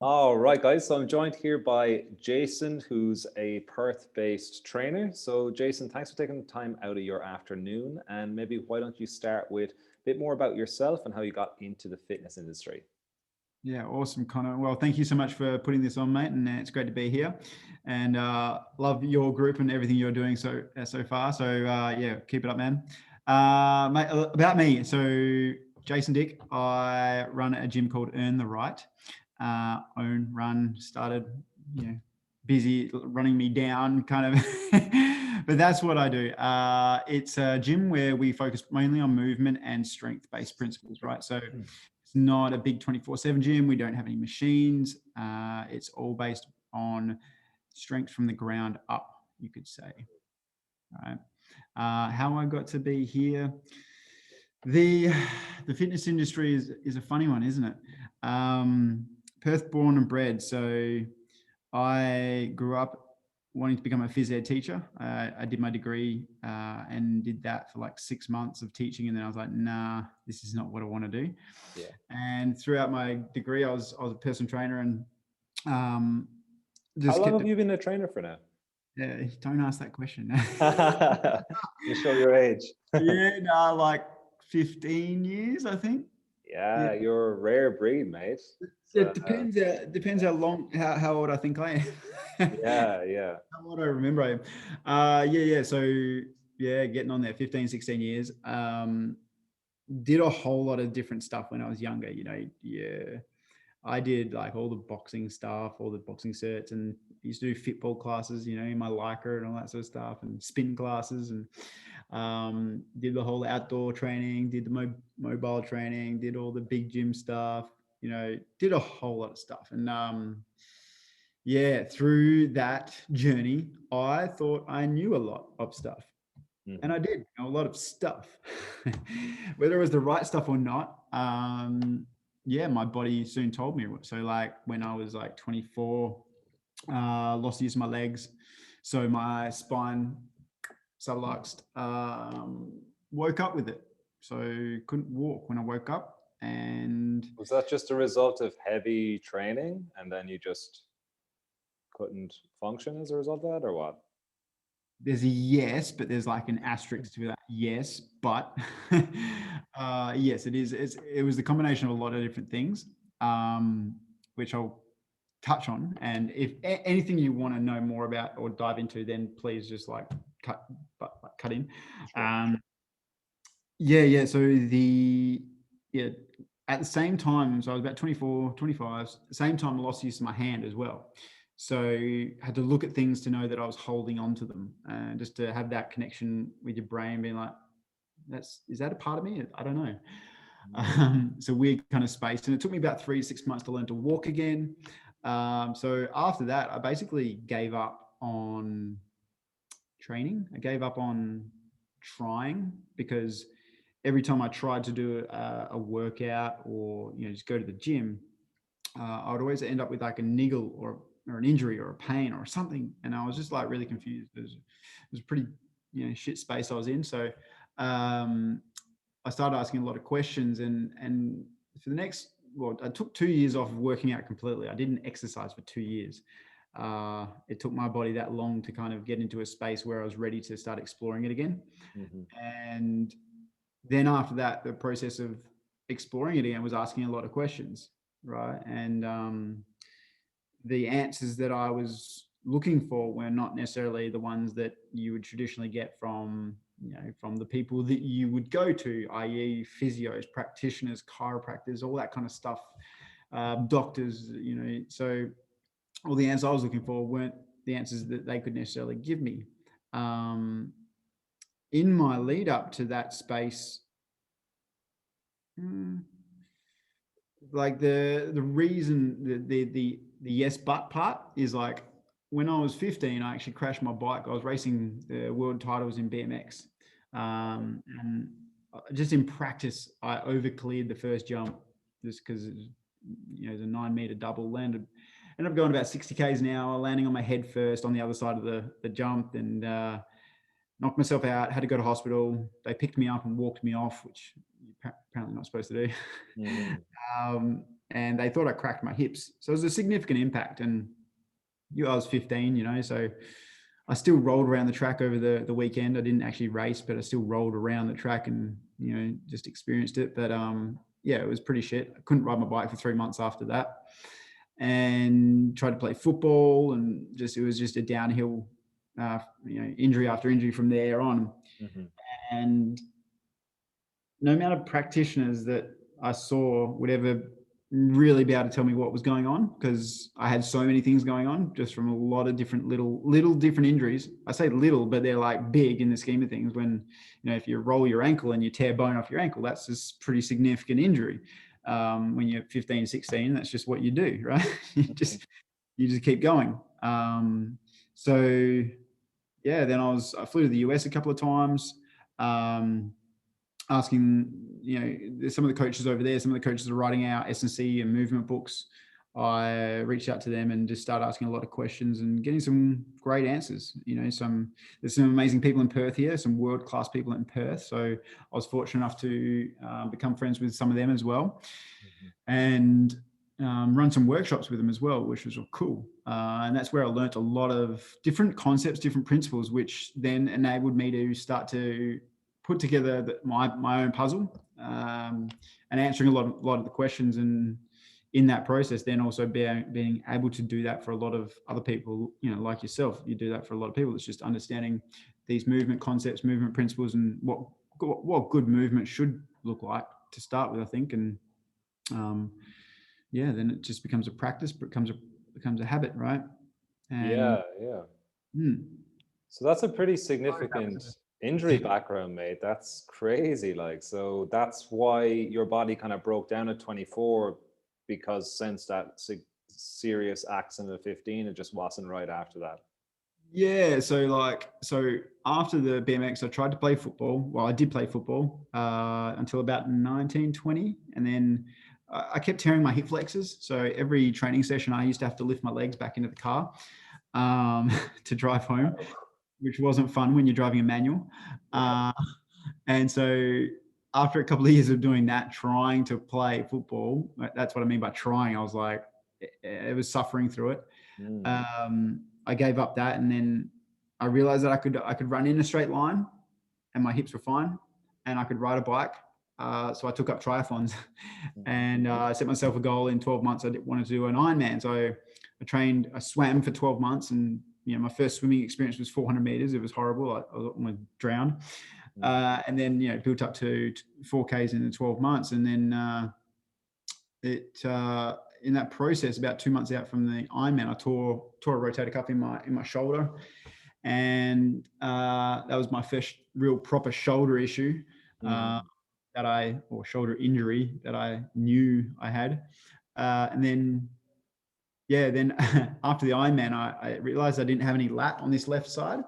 All right, guys. So I'm joined here by Jason, who's a Perth-based trainer. So Jason, thanks for taking the time out of your afternoon. And maybe why don't you start with a bit more about yourself and how you got into the fitness industry? Yeah, awesome, Connor. Well, thank you so much for putting this on, mate, and it's great to be here. And love your group and everything you're doing so far. So yeah, keep it up, man. Mate, about me. So Jason Dick, I run a gym called Earn the Right. Started, busy running me down, kind of. But that's what I do. It's a gym where we focus mainly on movement and strength-based principles, right? So it's not a big 24/7 gym. We don't have any machines. It's all based on strength from the ground up, you could say. Right. How I got to be here. The fitness industry is a funny one, isn't it? Perth born and bred. So I grew up wanting to become a phys ed teacher. I did my degree and did that for like 6 months of teaching, and then I was like, nah, this is not what I want to do. Yeah. And throughout my degree, I was a personal trainer, and um, How just long kept have you been a trainer for now? yeah, don't ask that question. You show your age. Yeah, no, like 15 years, I think. Yeah. Yeah, you're a rare breed, mate. It So, depends how old I think I am. yeah, yeah. How old I remember I am. Yeah. So yeah, getting on there, 15, 16 years. Did a whole lot of different stuff when I was younger, yeah. I did like all the boxing stuff, all the boxing certs, and used to do football classes, in my Leica and all that sort of stuff, and spin classes, and did the whole outdoor training, did the mobile training, did all the big gym stuff, did a whole lot of stuff. And yeah, through that journey, I thought I knew a lot of stuff. And Mhm. I did know a lot of stuff. Whether it was the right stuff or not, yeah, my body soon told me. So like when I was like 24, lost use of my legs. So my spine subluxed, woke up with it. So couldn't walk when I woke up. And Was that just a result of heavy training and then you just couldn't function as a result of that, or what? there's a yes, but there's like an asterisk to that yes, but yes, it is. It was the combination of a lot of different things, which I'll touch on. And if anything you want to know more about or dive into, then please just like cut in. Sure. Um, yeah. So yeah, at the same time, so I was about 24, 25. The same time, I lost use of my hand as well. So I had to look at things to know that I was holding on to them, and just to have that connection with your brain, being like, is that a part of me? I don't know. It's a weird kind of space, and it took me about 3 to 6 months to learn to walk again. So after that, I basically gave up on training. I gave up on trying because every time I tried to do a workout or just go to the gym, I would always end up with like a niggle or an injury or a pain or something, and I was just like really confused. It was a pretty shit space I was in. So um, I started asking a lot of questions, and for the next I took 2 years off of working out completely. I didn't exercise for 2 years. It took my body that long to kind of get into a space where I was ready to start exploring it again. Mhm. And then after that, the process of exploring it again was asking a lot of questions, right? And the answers that I was looking for were not necessarily the ones that you would traditionally get from the people that you would go to, i.e., physios, practitioners, chiropractors, all that kind of stuff, doctors. So all the answers I was looking for weren't the answers that they could necessarily give me. Um, in my lead up to that space, hmm, like the reason the yes but part is like when I was 15, I actually crashed my bike. I was racing the world titles in BMX, and just in practice, I over cleared the first jump just because it was a 9 meter double. Ended up going about 60 k's an hour, landing on my head first on the other side of the jump, and knocked myself out. Had to go to hospital. They picked me up and walked me off, which you're apparently not supposed to do. Mhm. Um, and they thought I cracked my hips. So it was a significant impact. And I was 15, so I still rolled around the track over the weekend. I didn't actually race, but I still rolled around the track and, just experienced it. But yeah, it was pretty shit. I couldn't ride my bike for 3 months after that, and tried to play football, and it was just a downhill, injury after injury from there on. Mhm. And no amount of practitioners that I saw would ever really be able to tell me what was going on, because I had so many things going on just from a lot of different little different injuries. I say little, but they're like big in the scheme of things. When, if you roll your ankle and you tear bone off your ankle, that's a pretty significant injury. When you're 15, 16, that's just what you do, right? you just keep going. So yeah, then I flew to the US a couple of times. Asking, there's some of the coaches over there, some of the coaches are writing out S&C and movement books. I reached out to them and just started asking a lot of questions and getting some great answers. There's some amazing people in Perth here, some world-class people in Perth. So I was fortunate enough to become friends with some of them as well, and run some workshops with them as well, which was cool. And that's where I learned a lot of different concepts, different principles, which then enabled me to start to put together my own puzzle, and answering a lot of the questions. And in that process, then also being able to do that for a lot of other people, like yourself. You do that for a lot of people. It's just understanding these movement concepts, movement principles, and what good movement should look like to start with, I think. And yeah, then it just becomes a practice, becomes a habit, right? And Yeah. mm, So that's a pretty significant injury background, mate. That's crazy. Like, so that's why your body kind of broke down at 24, because since that serious accident at 15, it just wasn't right after that. yeah, so after the BMX, I tried to play football. Well, I did play football until about 19, 20. And then I kept tearing my hip flexors. So every training session, I used to have to lift my legs back into the car to drive home, which wasn't fun when you're driving a manual. And so after a couple of years of doing that, trying to play football, that's what I mean by trying. I was like, it was suffering through it. I gave up that, and then I realized that I could run in a straight line, and my hips were fine, and I could ride a bike. So I took up triathlons, and I set myself a goal in 12 months. I wanted to do an Ironman. So I swam for 12 months, and my first swimming experience was 400 meters. It was horrible. I almost drowned. And then built up to 4Ks in the 12 months, and then in that process, about 2 months out from the Ironman, I tore a rotator cuff in my shoulder, and that was my first real proper shoulder issue, or shoulder injury that I knew I had. And then after the Ironman, I realized I didn't have any lat on this left side.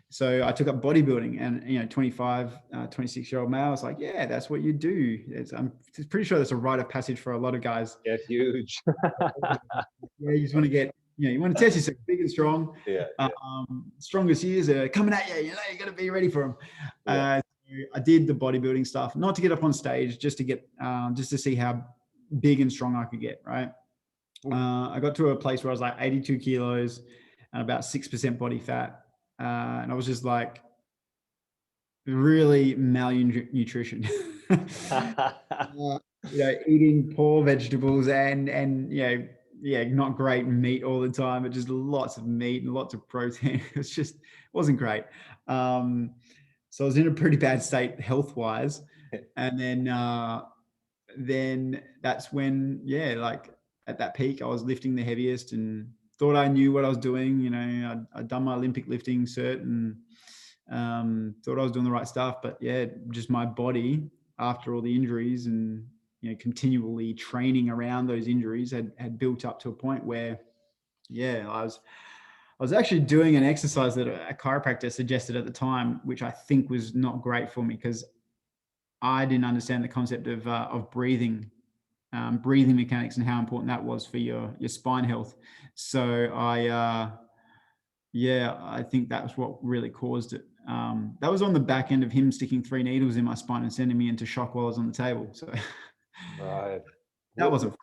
So I took up bodybuilding, and 25, 26-year-old male, I was like, yeah, that's what you do. I'm pretty sure that's a rite of passage for a lot of guys. Get huge. Yeah, you just want to get, you want to test yourself big and strong. Yeah. Strongest years are coming at you. You got to be ready for them. I did the bodybuilding stuff, not to get up on stage, just to see how big and strong I could get. Right. I got to a place where I was like 82 kilos and about 6% body fat. And I was just like really malnutrition, eating poor vegetables and not great meat all the time, but just lots of meat and lots of protein. It wasn't great. So I was in a pretty bad state health-wise. And then that's when, like at that peak, I was lifting the heaviest and thought I knew what I was doing. I'd done my Olympic lifting cert and thought I was doing the right stuff. But yeah, just my body, after all the injuries and continually training around those injuries, had built up to a point where, I was actually doing an exercise that a chiropractor suggested at the time, which I think was not great for me because I didn't understand the concept of breathing. Breathing mechanics and how important that was for your spine health. So I think that was what really caused it. That was on the back end of him sticking 3 needles in my spine and sending me into shock while I was on the table. So Right. that wasn't.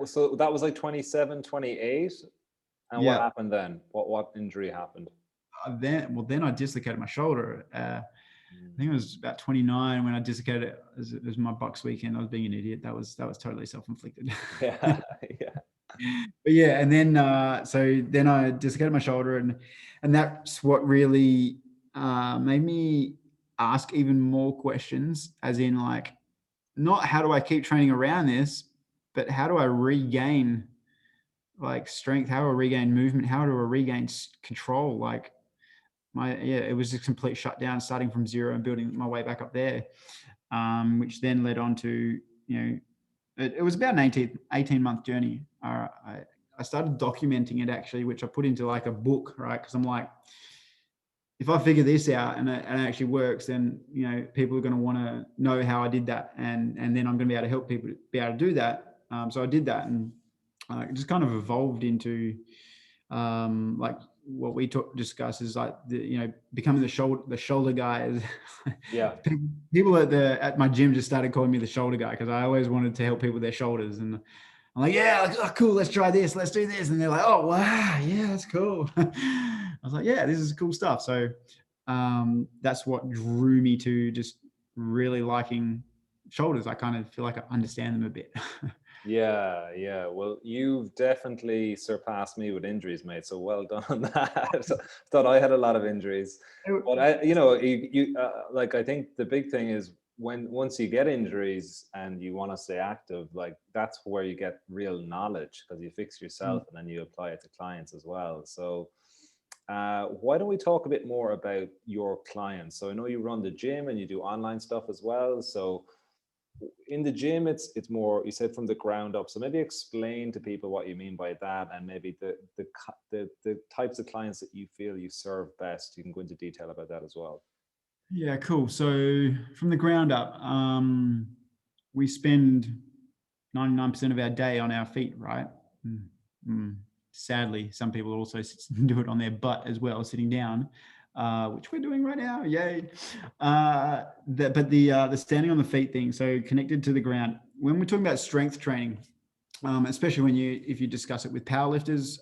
So that was like 27, 28. And what Yeah. happened then? What injury happened? Then I dislocated my shoulder. I think it was about 29 when I dislocated it. It was my Bucks weekend. I was being an idiot. That was totally self-inflicted. Yeah, yeah. But yeah, and then so then I dislocated my shoulder, and that's what really made me ask even more questions, as in like, not how do I keep training around this, but how do I regain like strength? How do I regain movement? How do I regain control? Like it was a complete shutdown, starting from zero and building my way back up there, which then led on to, it was about an 18-month journey. I started documenting it actually, which I put into like a book, right? Because I'm like, if I figure this out and it actually works, then people are going to want to know how I did that, and then I'm going to be able to help people be able to do that. So I did that, and it just kind of evolved into like what we discuss is like becoming the shoulder guy. Yeah. People at my gym just started calling me the shoulder guy because I always wanted to help people with their shoulders, and I'm like, yeah, like, oh, cool, let's try this, let's do this, and they're like, oh wow, yeah, that's cool. I was like, yeah, this is cool stuff. So that's what drew me to just really liking shoulders. I kind of feel like I understand them a bit. Yeah, yeah. Well, you've definitely surpassed me with injuries, mate. So well done on that. Thought I had a lot of injuries, but like I think the big thing is once you get injuries and you want to stay active, like that's where you get real knowledge because you fix yourself and then you apply it to clients as well. So why don't we talk a bit more about your clients? So I know you run the gym and you do online stuff as well. So in the gym it's more, you said, from the ground up, so maybe explain to people what you mean by that, and maybe the types of clients that you feel you serve best. You can go into detail about that as well. Yeah, cool. So from the ground up, we spend 99% of our day on our feet, right? Sadly, some people also do it on their butt as well, sitting down, which we're doing right now. Yay! But the standing on the feet thing, so connected to the ground. When we're talking about strength training, especially if you discuss it with powerlifters,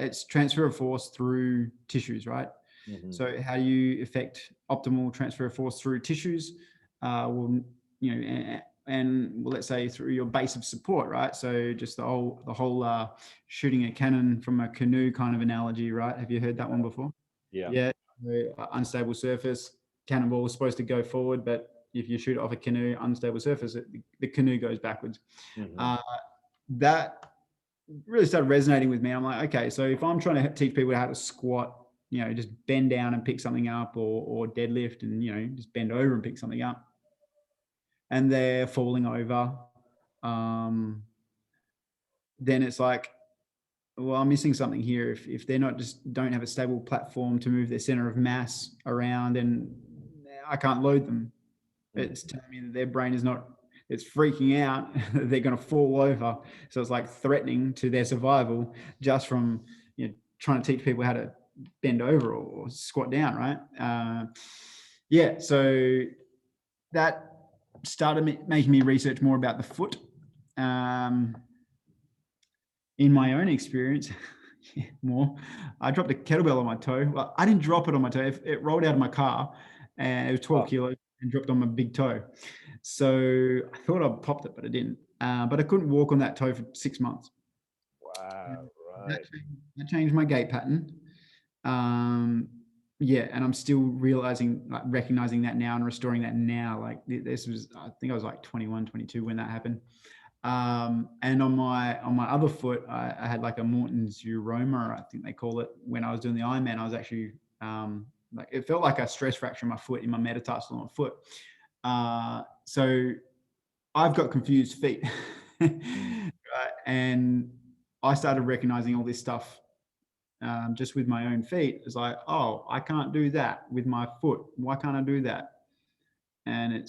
it's transfer of force through tissues, right? Mm-hmm. So how do you affect optimal transfer of force through tissues? Let's say through your base of support, right? So just the whole shooting a cannon from a canoe kind of analogy, right? Have you heard that one before? Yeah. Yeah. Unstable surface, cannonball is supposed to go forward, but if you shoot it off a canoe, unstable surface, the canoe goes backwards. Mm-hmm. That really started resonating with me. I'm like, okay, so if I'm trying to teach people how to squat, just bend down and pick something up, or deadlift and, just bend over and pick something up, and they're falling over, then it's like, well, I'm missing something here. If they're not, just don't have a stable platform to move their center of mass around, and I can't load them. It's telling me that their brain is not, it's freaking out. They're going to fall over. So it's like threatening to their survival just from trying to teach people how to bend over or squat down, right? So that started making me research more about the foot. In my own experience, I dropped a kettlebell on my toe. Well, I didn't drop it on my toe. It rolled out of my car, and it was 12 kilos and dropped on my big toe. So I thought I popped it, but I didn't. But I couldn't walk on that toe for 6 months. Wow. Right. That changed my gait pattern. And I'm still recognizing that now and restoring that now. Like this was, I think I was like 21, 22 when that happened. And on my other foot, I had like a Morton's uroma, I think they call it. When I was doing the Ironman, I was actually like, it felt like a stress fracture in my foot, in my metatarsal on my foot. So I've got confused feet. And I started recognizing all this stuff just with my own feet. It's like, oh, I can't do that with my foot. Why can't I do that? And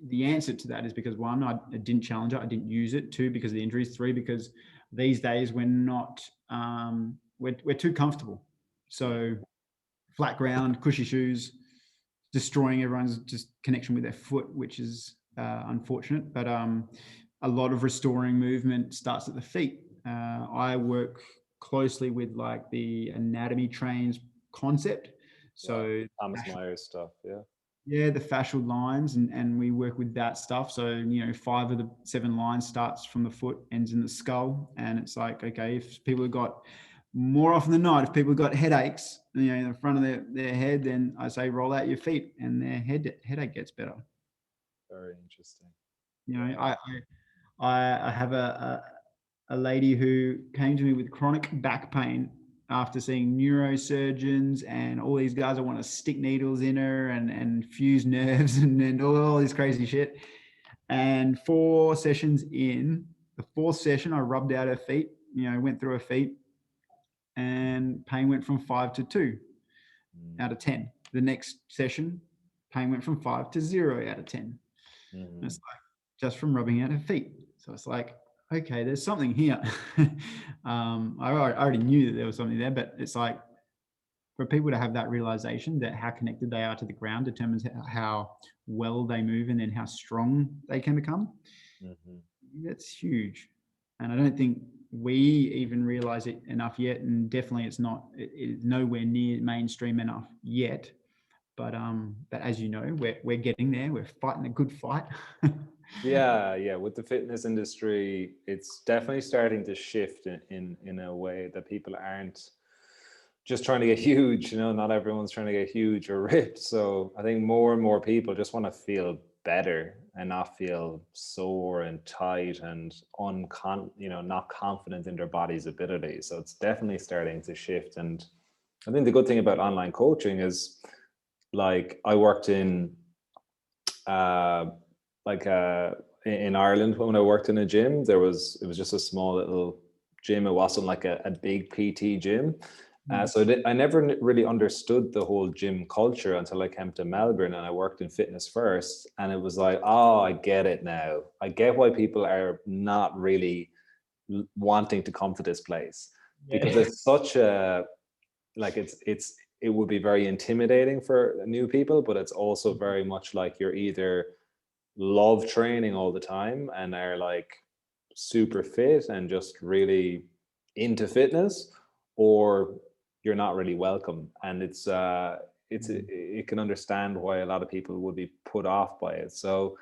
the answer to that is because, one, I didn't challenge it. I didn't use it. Two, because of the injuries. Three, because these days we're not, we're too comfortable. So flat ground, cushy shoes, destroying everyone's just connection with their foot, which is unfortunate. But a lot of restoring movement starts at the feet. I work closely with like the anatomy trains concept. Yeah. So Thomas Myers stuff. Yeah. yeah, the fascial lines, and we work with that stuff. So, 5 of the 7 lines starts from the foot, ends in the skull. And it's like, okay, if people have got more often than not, if people have got headaches, in the front of their head, then I say roll out your feet and their headache gets better. Very interesting. I have a lady who came to me with chronic back pain after seeing neurosurgeons and all these guys that want to stick needles in her and fuse nerves and all this crazy shit. And 4 sessions in, the 4th session, I rubbed out her feet, went through her feet, and pain went from 5 to 2 out of 10. The next session, pain went from 5 to 0 out of 10. Mm-hmm. It's like just from rubbing out her feet. So it's like, okay, there's something here. I already knew that there was something there, but it's like for people to have that realization that how connected they are to the ground determines how well they move and then how strong they can become. Mm-hmm. That's huge. And I don't think we even realize it enough yet. And definitely it's nowhere near mainstream enough yet. But as you know, we're getting there. We're fighting a good fight. Yeah. With the fitness industry, it's definitely starting to shift in a way that people aren't just trying to get huge. Not everyone's trying to get huge or ripped. So I think more and more people just want to feel better and not feel sore and tight and not confident in their body's ability. So it's definitely starting to shift. And I think the good thing about online coaching is, like, I worked in in Ireland when I worked in a gym. It was just a small little gym. It wasn't like a big PT gym. So I never really understood the whole gym culture until I came to Melbourne and I worked in fitness first. And it was like, oh, I get it now. I get why people are not really wanting to come to this place, because it's such a, like, it would be very intimidating for new people, but it's also very much like you're either love training all the time and are like super fit and just really into fitness, or you're not really welcome. And it can understand why a lot of people would be put off by it. So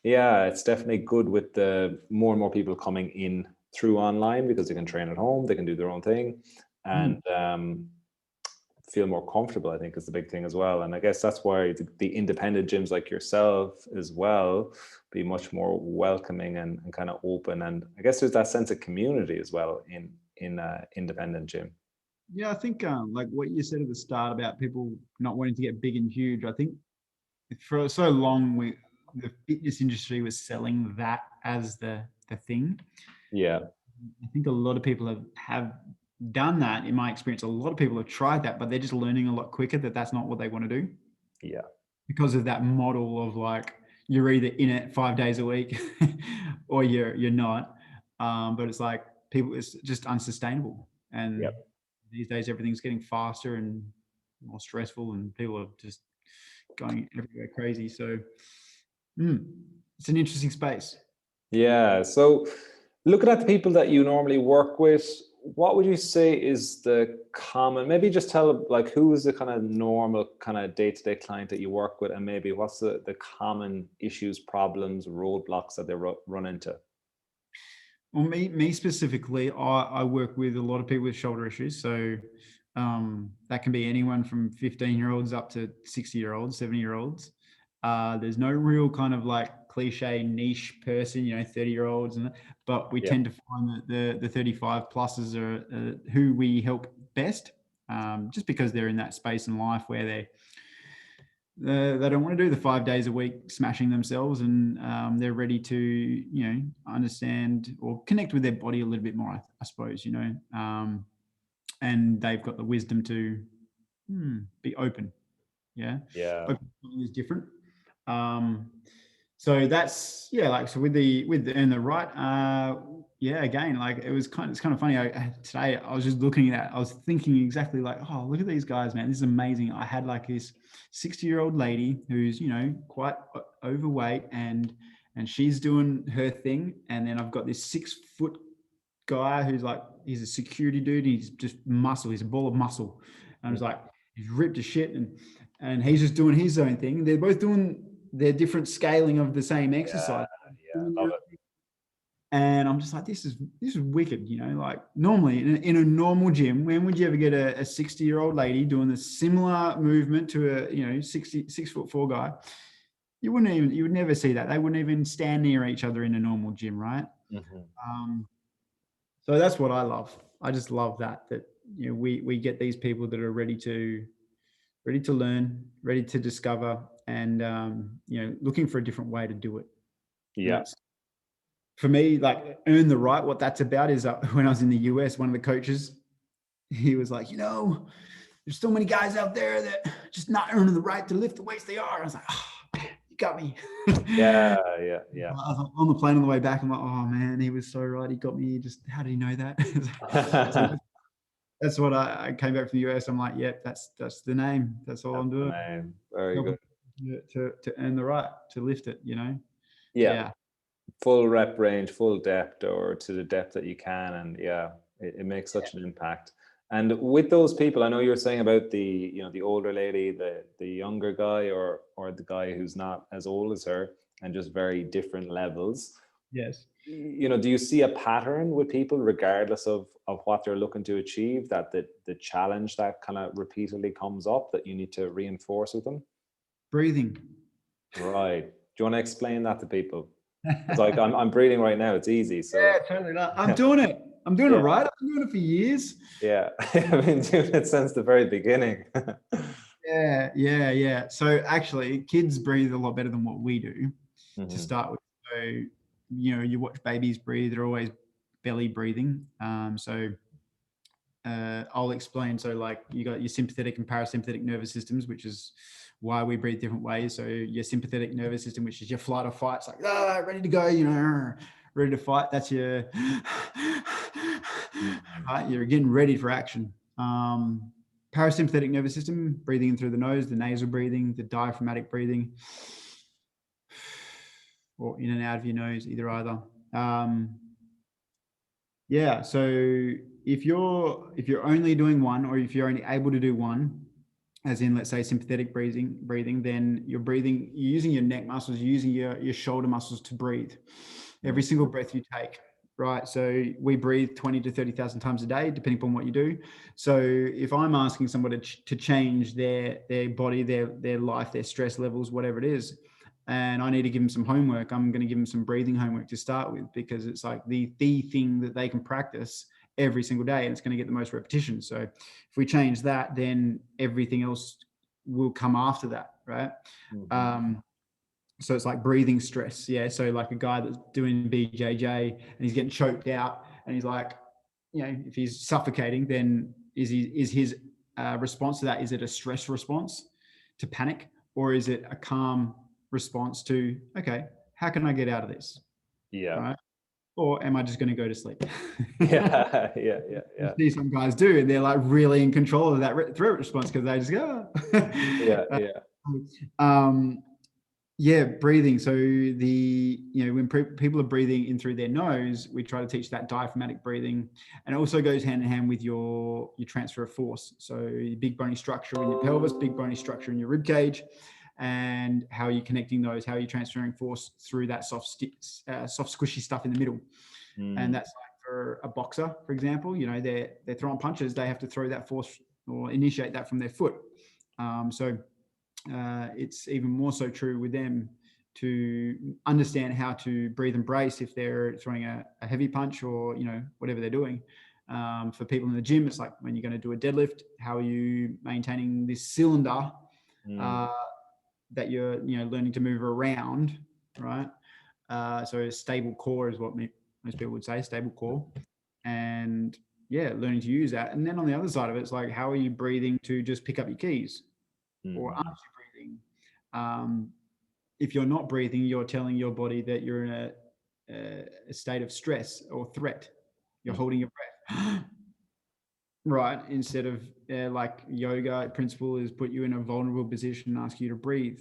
yeah, it's definitely good with the more and more people coming in through online, because they can train at home, they can do their own thing, and feel more comfortable, I think, is the big thing as well. And I guess that's why the independent gyms like yourself as well be much more welcoming and kind of open. And I guess there's that sense of community as well in independent gym. Yeah, I think like what you said at the start about people not wanting to get big and huge. I think for so long the fitness industry was selling that as the thing. Yeah. I think a lot of people have done that. In my experience, a lot of people have tried that, but they're just learning a lot quicker that that's not what they want to do. Yeah. Because of that model of like you're either in it 5 days a week or you're not. But it's like it's just unsustainable. And Yep. these days everything's getting faster and more stressful, and people are just going everywhere crazy. So it's an interesting space. Yeah. So looking at the people that you normally work with, what would you say is the common, maybe just tell like who is the kind of normal kind of day-to-day client that you work with, and maybe what's the common issues, problems, roadblocks that they run into? Well, me specifically, I work with a lot of people with shoulder issues. So that can be anyone from 15-year-olds up to 60-year-olds, 70-year-olds. There's no real kind of like cliche niche person, 30-year-olds, but we tend to find that the 35 pluses are who we help best, just because they're in that space in life where they don't want to do the 5 days a week smashing themselves, and they're ready to understand or connect with their body a little bit more, I suppose, and they've got the wisdom to be open. Yeah. Open is different. So that's like, so with the earn the right, again, like it's kind of funny. Today I was just looking at, I was thinking exactly like, oh, look at these guys, man, this is amazing. I had like this 60-year-old lady who's quite overweight, and and she's doing her thing. And then I've got this 6-foot guy who's like, he's a security dude. He's just muscle. He's a ball of muscle. And I was like, he's ripped to shit, and he's just doing his own thing. They're both doing their different scaling of the same exercise. Yeah, love it. And I'm just like, this is wicked, you know. Like normally in a normal gym, when would you ever get a 60-year-old lady doing a similar movement to a 6'4" guy? You would never see that. They wouldn't even stand near each other in a normal gym, right? So that's what I love. I just love that we get these people that are ready to learn, ready to discover, and looking for a different way to do it. Yeah. For me, like earn the right, what that's about is when I was in the US, one of the coaches, he was like, there's so many guys out there that just not earning the right to lift the weights they are. I was like, oh, man, you got me. Yeah. I was on the plane on the way back. I'm like, oh man, he was so right. He got me. Just how did he know that? So that's what I came back from the US. I'm like, yep, that's the name. That's all I'm doing. Very good. To earn the right to lift it, Yeah. Full rep range, full depth, or to the depth that you can. And it makes such an impact. And with those people, I know you're saying about the older lady, the younger guy, or the guy who's not as old as her, and just very different levels. Yes. Do you see a pattern with people, regardless of what they're looking to achieve, that the challenge that kind of repeatedly comes up that you need to reinforce with them? Breathing. Right. Do you want to explain that to people? It's like I'm breathing right now. It's easy. So yeah, totally not. I'm doing it. I'm doing it right. I've been doing it for years. Yeah, I've been doing it since the very beginning. Yeah. So actually, kids breathe a lot better than what we do to start with. So, you watch babies breathe, they're always belly breathing. I'll explain. So like you got your sympathetic and parasympathetic nervous systems, which is why we breathe different ways. So your sympathetic nervous system, which is your flight or fight, it's like, ready to go, ready to fight. That's your, right? You're getting ready for action. Parasympathetic nervous system, breathing in through the nose, the nasal breathing, the diaphragmatic breathing, or in and out of your nose, either. So if you're only doing one, or if you're only able to do one, as in, let's say, sympathetic breathing, then you're using your neck muscles, you're using your shoulder muscles to breathe every single breath you take, right? So we breathe 20 to 30,000 times a day, depending upon what you do. So if I'm asking somebody to change their body, their life, their stress levels, whatever it is, and I need to give them some homework, I'm going to give them some breathing homework to start with, because it's like the thing that they can practice every single day, and it's going to get the most repetition. So if we change that, then everything else will come after that, right? So it's like breathing stress. Yeah. So like a guy that's doing BJJ and he's getting choked out, and he's like, if he's suffocating, then is his response to that, is it a stress response to panic, or is it a calm response to, okay, how can I get out of this? Yeah. Right? Or am I just going to go to sleep? Yeah. You see some guys do, and they're like really in control of that threat response, because they just go. Breathing. So when people are breathing in through their nose, we try to teach that diaphragmatic breathing, and it also goes hand in hand with your transfer of force. So your big bony structure in your pelvis, big bony structure in your rib cage, and how are you connecting those? How are you transferring force through that soft squishy stuff in the middle? And that's like for a boxer, for example, they're throwing punches, they have to throw that force or initiate that from their foot. It's even more so true with them to understand how to breathe and brace if they're throwing a heavy punch, or whatever they're doing. For people in the gym, it's like when you're going to do a deadlift, how are you maintaining this cylinder that you're learning to move around, right? So a stable core is what most people would say, stable core. And learning to use that. And then on the other side of it, it's like, how are you breathing to just pick up your keys? Or aren't you breathing? If you're not breathing, you're telling your body that you're in a state of stress or threat. You're holding your breath. Right. Instead of like yoga principle is put you in a vulnerable position and ask you to breathe.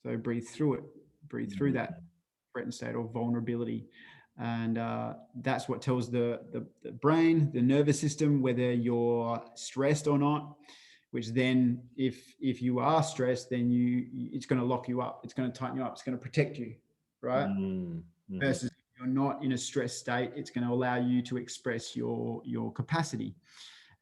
So breathe through it, breathe through that. threatened state or vulnerability. And that's what tells the brain, the nervous system, whether you're stressed or not, which then if you are stressed, then it's going to lock you up. It's going to tighten you up. It's going to protect you, right? Mm-hmm. Versus if you're not in a stressed state, it's going to allow you to express your capacity.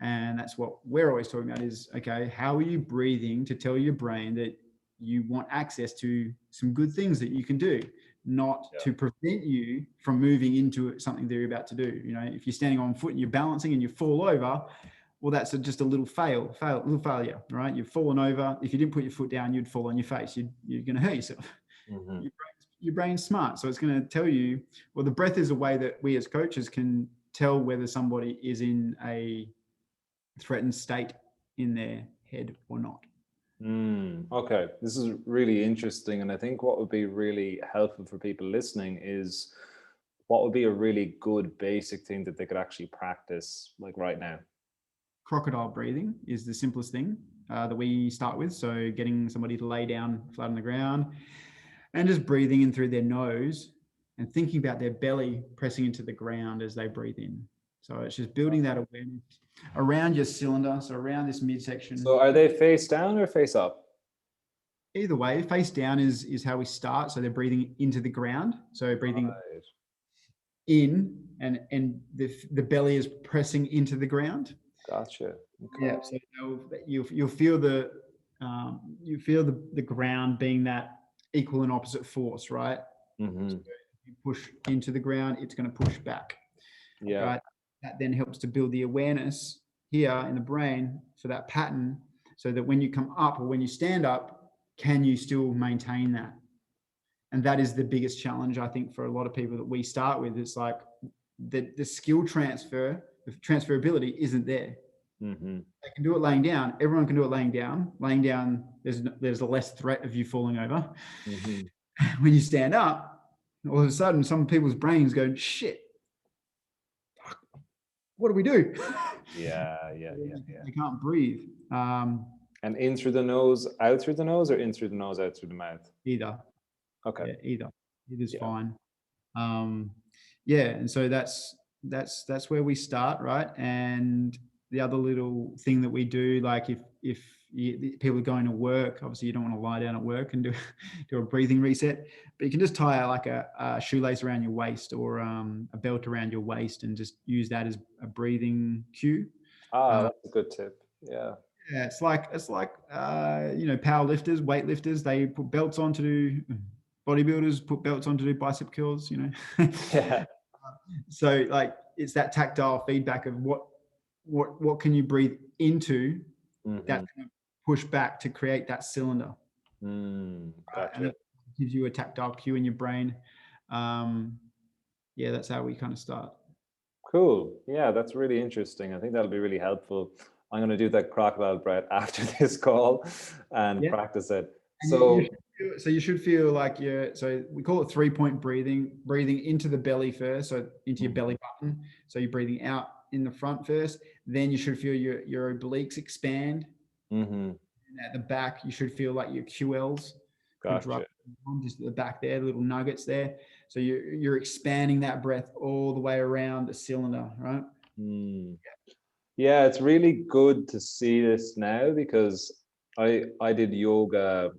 And that's what we're always talking about is, okay, how are you breathing to tell your brain that you want access to some good things that you can do, not to prevent you from moving into something that you're about to do. You know, if you're standing on foot and you're balancing and you fall over, well, that's just a little little failure, right? You've fallen over. If you didn't put your foot down, you'd fall on your face. You're going to hurt yourself. Mm-hmm. Your brain's smart. So it's going to tell you, well, the breath is a way that we as coaches can tell whether somebody is in a threatened state in their head or not. Okay, this is really interesting. And I think what would be really helpful for people listening is what would be a really good basic thing that they could actually practice like right now? Crocodile breathing is the simplest thing that we start with. So getting somebody to lay down flat on the ground and just breathing in through their nose and thinking about their belly pressing into the ground as they breathe in. So it's just building that awareness around your cylinder, so around this midsection. So are they face down or face up? Either way, face down is how we start. So they're breathing into the ground. So breathing in and the belly is pressing into the ground. Gotcha. Okay. Yeah. So you'll feel the ground being that equal and opposite force, right? Mm-hmm. So if you push into the ground, it's going to push back. Yeah. Right? That then helps to build the awareness here in the brain for that pattern, so that when you come up or when you stand up, can you still maintain that? And that is the biggest challenge, I think, for a lot of people that we start with. It's like the skill transfer, the transferability isn't there. Mm-hmm. They can do it laying down. Everyone can do it laying down. Laying down, there's a less threat of you falling over. Mm-hmm. When you stand up, all of a sudden, some people's brains go, shit, what do we do? Yeah. They can't breathe. And in through the nose, out through the nose, or in through the nose, out through the mouth? Either. Okay. Yeah, either. Either's fine. And so that's where we start, right? And the other little thing that we do, like if people are going to work, obviously you don't want to lie down at work and do a breathing reset, but you can just tie like a shoelace around your waist or a belt around your waist and just use that as a breathing cue. That's a good tip. Yeah. Yeah, it's like power lifters, weightlifters, they put belts on to do, bodybuilders put belts on to do bicep curls, Yeah. So like it's that tactile feedback of what can you breathe into that's going to push back to create that cylinder. Gotcha. And it gives you a tactile cue in your brain. That's how we kind of start. Cool. Yeah, that's really interesting. I think that'll be really helpful. I'm going to do that crocodile breath after this call and practice it. So you should feel like so we call it 3-point breathing into the belly first, so into your belly button. So you're breathing out in the front first, then you should feel your obliques expand. And at the back, you should feel like your QLs. Gotcha. Just at the back there, little nuggets there. So you're expanding that breath all the way around the cylinder, right? Yeah, it's really good to see this now because I did yoga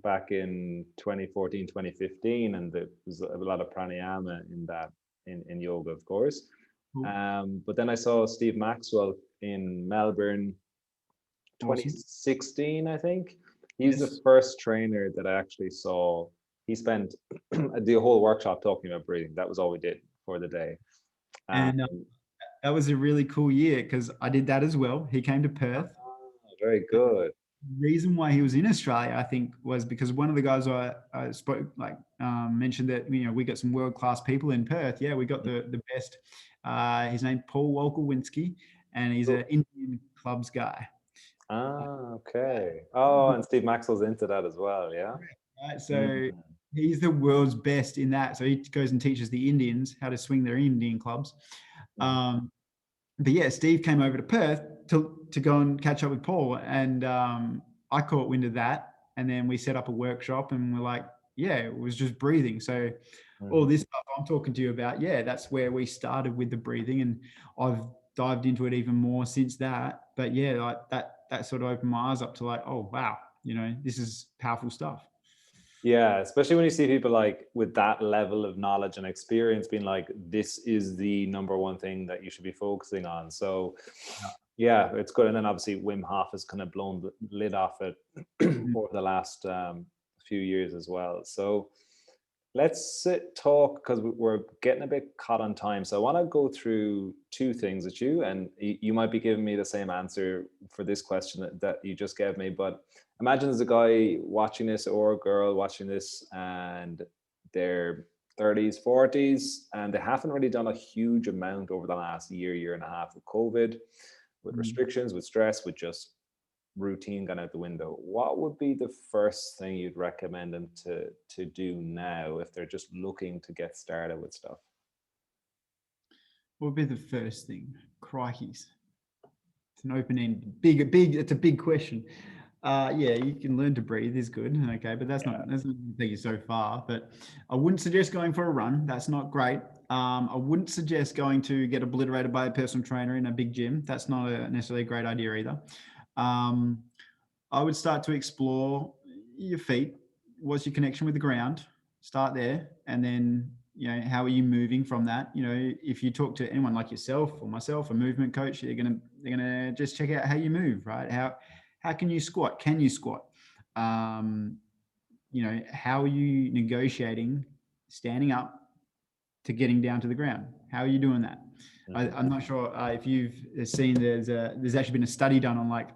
back in 2014, 2015, and there was a lot of pranayama in that in yoga, of course. But then I saw Steve Maxwell in Melbourne 2016, I think. He's the first trainer that I actually saw. He spent the whole workshop talking about breathing. That was all we did for the day. And that was a really cool year because I did that as well. He came to Perth. Very good. The reason why he was in Australia, I think, was because one of the guys I spoke, mentioned that, we got some world-class people in Perth. Yeah, we got the best. His name's Paul Wolkowinski, and he's an Indian clubs guy. Okay. Oh, and Steve Maxwell's into that as well, yeah? Right, so he's the world's best in that. So he goes and teaches the Indians how to swing their Indian clubs. But yeah, Steve came over to Perth to go and catch up with Paul, and I caught wind of that, and then we set up a workshop, and we're like, it was just breathing. So all this stuff I'm talking to you about, yeah, that's where we started with the breathing, and I've dived into it even more since that. But yeah, like that sort of opened my eyes up to like, oh wow, this is powerful stuff. Yeah, especially when you see people like with that level of knowledge and experience being like, this is the number one thing that you should be focusing on. So yeah, it's good. And then obviously Wim Hof has kind of blown the lid off it over the last few years as well. So let's talk, because we're getting a bit caught on time. So I want to go through two things with you, and you might be giving me the same answer for this question that you just gave me. But imagine there's a guy watching this or a girl watching this, and they're 30s, 40s, and they haven't really done a huge amount over the last year and a half with COVID, with restrictions, with stress, with just routine gone out the window. What would be the first thing you'd recommend them to do now if they're just looking to get started with stuff? What would be the first thing? Crikeys. It's an open-ended, big. It's a big question. Yeah, you can learn to breathe is good, okay, but that's not going to take you so far. But I wouldn't suggest going for a run. That's not great. I wouldn't suggest going to get obliterated by a personal trainer in a big gym. That's not necessarily a great idea either. I would start to explore your feet. What's your connection with the ground? Start there, and then how are you moving from that? If you talk to anyone like yourself or myself, a movement coach, they're gonna just check out how you move, right? How can you squat? Can you squat? How are you negotiating standing up to getting down to the ground? How are you doing that? I'm not sure if you've seen there's actually been a study done on like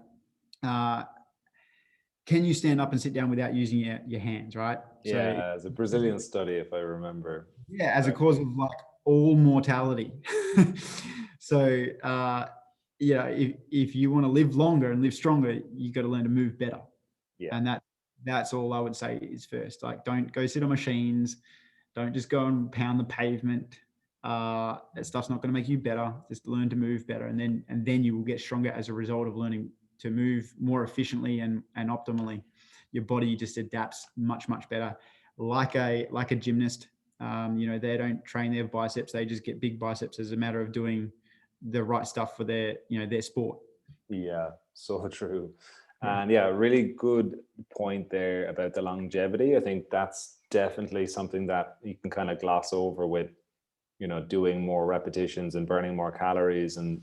can you stand up and sit down without using your hands, right? Yeah, it's a Brazilian study, if I remember. Yeah, as a cause of like all mortality. So if you want to live longer and live stronger, you got to learn to move better. Yeah. And that's all I would say is first. Like, don't go sit on machines. Don't just go and pound the pavement. That stuff's not going to make you better. Just learn to move better, and then you will get stronger as a result of learning to move more efficiently and optimally. Your body just adapts much better. Like a gymnast, they don't train their biceps; they just get big biceps as a matter of doing the right stuff for their sport. Yeah, so true. And yeah, really good point there about the longevity. I think that's definitely something that you can kind of gloss over with, doing more repetitions and burning more calories and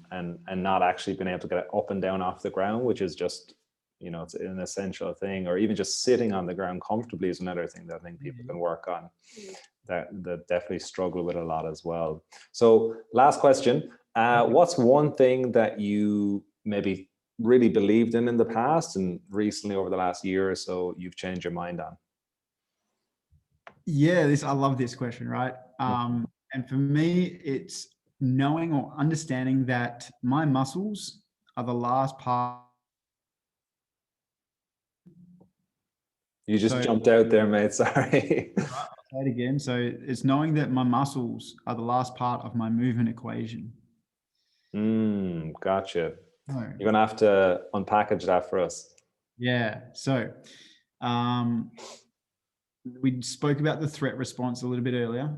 not actually being able to get up and down off the ground, which is just, it's an essential thing. Or even just sitting on the ground comfortably is another thing that I think people can work on, that definitely struggle with a lot as well. So last question, what's one thing that you maybe really believed in the past and recently over the last year or so you've changed your mind on? Yeah, I love this question, right? And for me, it's knowing or understanding that my muscles are the last part. You just jumped out there, mate. Sorry. I'll say it again. So it's knowing that my muscles are the last part of my movement equation. Gotcha. You're going to have to unpackage that for us. Yeah. So we spoke about the threat response a little bit earlier.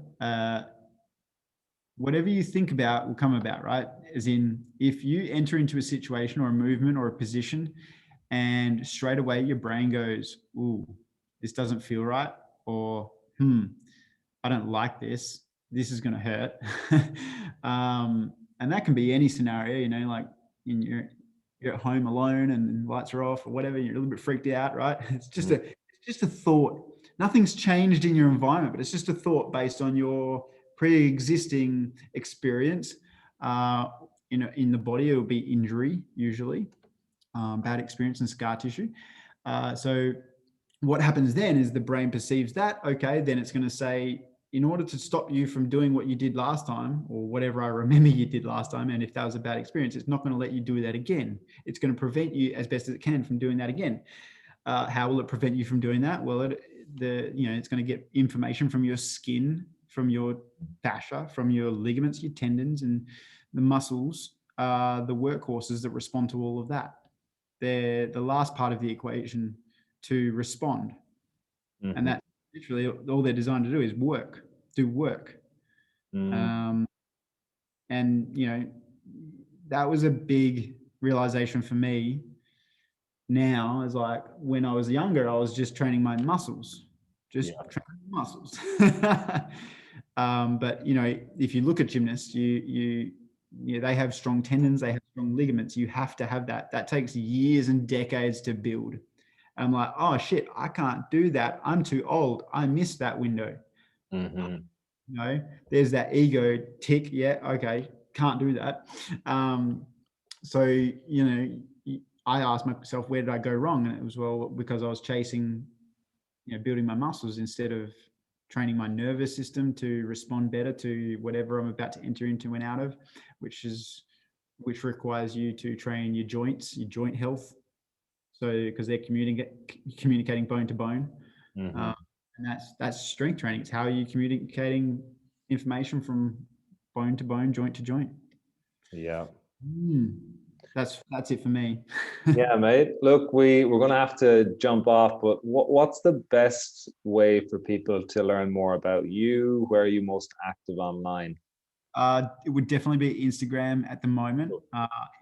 Whatever you think about will come about, right? As in, if you enter into a situation or a movement or a position and straight away your brain goes, ooh, this doesn't feel right, or I don't like this. This is going to hurt. And that can be any scenario, like you're at home alone and lights are off or whatever. You're a little bit freaked out, right? It's just a thought. Nothing's changed in your environment, but it's just a thought based on your pre-existing experience. In the body, it will be injury usually, bad experience and scar tissue. So what happens then is the brain perceives that, okay, then it's going to say, in order to stop you from doing what you did last time, or whatever I remember you did last time, and if that was a bad experience, it's not going to let you do that again. It's going to prevent you as best as it can from doing that again. How will it prevent you from doing that? Well, it's going to get information from your skin, from your fascia, from your ligaments, your tendons, and the muscles, the workhorses that respond to all of that. They're the last part of the equation to respond. And that literally all they're designed to do is work. do work. Mm. And that was a big realization for me. Now is like, when I was younger, I was just training my muscles, but if you look at gymnasts, they have strong tendons, they have strong ligaments. You have to have that. That takes years and decades to build. I'm like, oh shit, I can't do that. I'm too old. I missed that window. There's that ego tick. Yeah, okay, can't do that. So I asked myself, where did I go wrong? And it was, well, because I was chasing, building my muscles instead of training my nervous system to respond better to whatever I'm about to enter into and out of, which requires you to train your joints, your joint health. So, because they're communicating bone to bone. And that's strength training. It's how are you communicating information from bone to bone, joint to joint. Yeah. That's it for me. Yeah, mate. Look, we're going to have to jump off, but what's the best way for people to learn more about you? Where are you most active online? It would definitely be Instagram at the moment.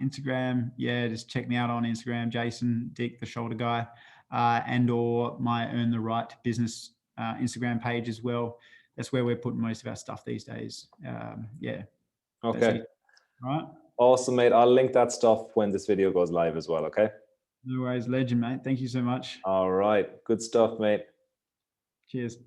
Instagram, just check me out on Instagram, Jason Dick, the shoulder guy, and or my Earn the Right business Instagram page as well. That's where we're putting most of our stuff these days. Okay. All right. Awesome, mate. I'll link that stuff when this video goes live as well, okay? No worries, legend, mate. Thank you so much. All right. Good stuff, mate. Cheers.